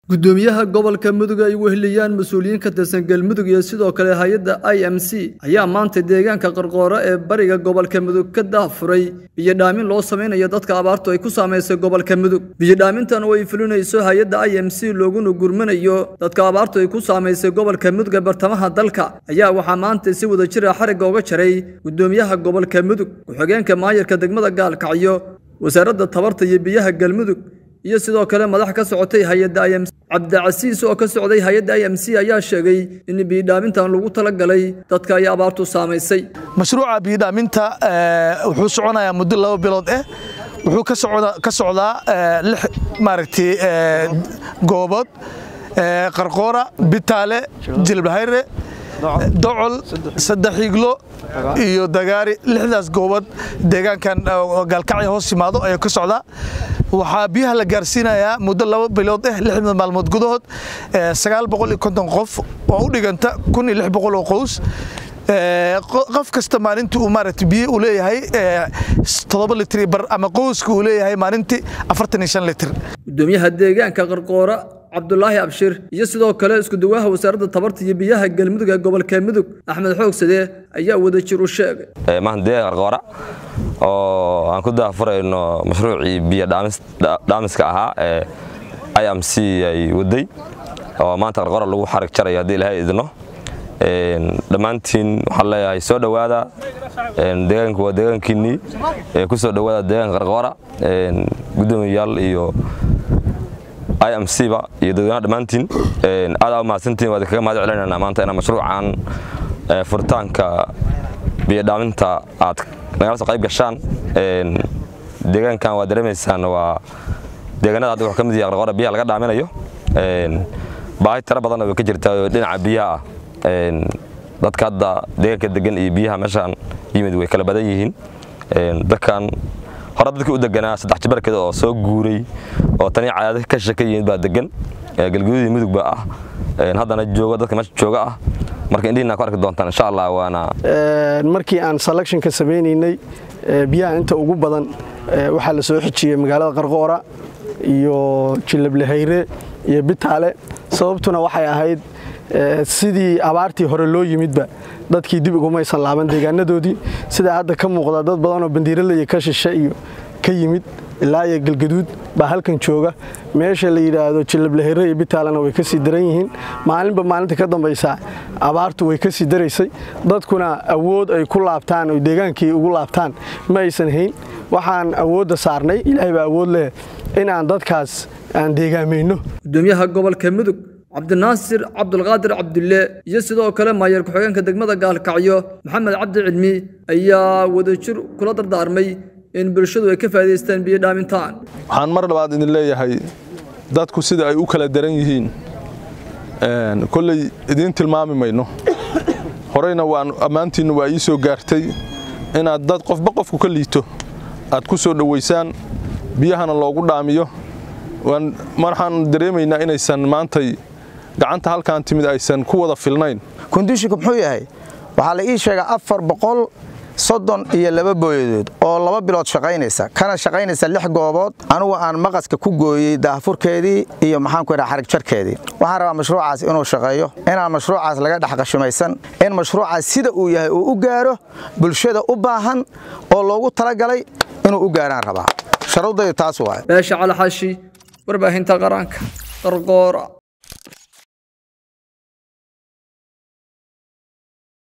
gudoomiyaha gobolka Mudug ay weheliyaan mas'uuliyiin ka tirsan galmudug iyo sidoo kale hay'adda IMC ayaa maanta deegaanka qarqoora ee bariga gobolka Mudug ka daafuray biyo dhaamin loo sameeyo dadka abaartu ay ku saameysay gobolka Mudug biyo dhaamintan oo ay fulinayso hay'adda IMC looguna gurmanayo dadka abaartu ay ku saameysay gobolka Mudug bartamaha dalka ayaa waxa maanta si wada jir ah xariga uga jaray gudoomiyaha gobolka Mudug ku-xigeenka maayirka degmada Gaalkacyo wasaaradda tabarta iyo biyaha galmudug iyo sidoo kale madax ka socotay hay'adda IMC Cabdicasiis oo ka socday hay'adda IMC ayaa sheegay in biyo dhaamintan lagu tala galay dadka ay abaartu saameysay mashruuca biyo dhaaminta wuxuu soconayaa muddo 2 bilood wuxuu ka socdaa 6 maaragtay goobood qarqoora bitaale jilbahayre docol saddexiiglo iyo dagaari 6daas goobood deegaankan Gaalkacyo hoos yimaado ay ka socdaa waxa biyaha la gaarsiinayaa muddo 2 bilood 6 maalmood gudahood 950 qof oo u dhiganta 1600 qoys qof kasta maalintii uu maaragtay biyo u leeyahay 7 litir bar ama qoysku uu leeyahay maalintii 45 litir gudoomiyaha deegaanka qarqoora Abdullaahi Abshir iyo sidoo kale isku duwaha wasaaradda tabarta iyo biyaha galmudug ee gobolka Mudug Axmed Xoogsade ayaa wada jir u sheegay maanta qarqoora oo aan ku daafurayno mashruucii biyo dhaamiska ahaa ee IMC ay waday oo maanta qarqoora lagu xarig jaray hadii Ilaahay idino dhamaantiin waxa leeyahay soo dhawaada deegaanku waa deegaankiini ku soo dhawaada deegaanka qarqoora gudoomiyaal iyo IMC ba iyo dadweynaha dhamaantiin aad u mahadsantiin waad kaga mahad celinayna maanta in mashruucan furitaanka biyo dhaaminta aad naga soo qayb gashaan deegaankan waa dareemaysaan waa deegaanada aad wax ka mid yahay qarqoora biyaha laga dhaaminayo baahi tira badan oo ka jirta dhinaca biyaha dadka hadda deegaanka degan iyo biyaha meeshan yimid way kala badan yihiin dadkan hore dadkii u deganaa 3 jibarkeeda oo soo guuray oo tani caadada ka shaqeeyeen baa degan galguudii Mudug baa ah haddana jooga dadka meesha jooga ah marka indhiina ku arki doontaan insha Allah waana markii aan selection ka sameeynay biyaha inta ugu badan waxa la soo xijiyay magaalada qarqoora iyo jilblahayre iyo bitaale sababtuna waxay ahayd sidii abaartii hore loo yimidba dadkii dib ugu maysan laaban deegaanadoodii sida hadda ka muuqda dad badan oo bandiirada ka shisha iyo ka yimid ilaa ay galgaduud ba halkan jooga meesha la yiraahdo jilblahayre iyo bitaalana way ka sii daran yihiin maalinta ka dambaysa abaartu way ka sii dareysay dadkuna awood ay ku laabtaan oo deegaankii ugu laabtaan ma aysan hayn waxaan awoodda saarnay Ilaahay baa awood leh in aan dadkaas aan deegaameeno gudoomiyaha gobolka Mudug Abdinaasir Abdulqaadir Abdulle iyo sidoo kale maayir ku-xigeenka degmada Gaalkacyo Maxamed Cabdi Cilmi ayaa wada jir kula dardaarmay in bulshadu ay ka faa'iideystaan biyo dhaamintaan waxaan mar labaad idin leeyahay dadku sida ay u kala daran yihiin kulli idin tilmaami mayno horeyna waan amaantiina waa ii soo gaartay inaad dad qofba qofku ka liito aad ku soo dhaweysaan biyahana loogu dhaamiyo waxaan dareemaynaa inaysan maantay gacanta halkaan timid aysan ku wada filnayn kondishinku muxuu yahay waxa la ii sheegay 432 booyadood oo 2 bilood shaqaynaysa kana shaqaynaysa 6 goobood anigu aan maqaska ku gooyay daafurkeedii iyo maxaan ku yiraahdaa xarig jarkeedii waxaan rabaa mashruucaas inuu shaqeeyo inaan mashruucaas laga dhaxqashimaysan in mashruucaas sida uu yahay uu u gaaro bulshada u baahan oo loogu talagalay inuu u gaaraan rabaa sharuudada taas waa Baasha Cali Xashi warbaahinta qaranka qarqoora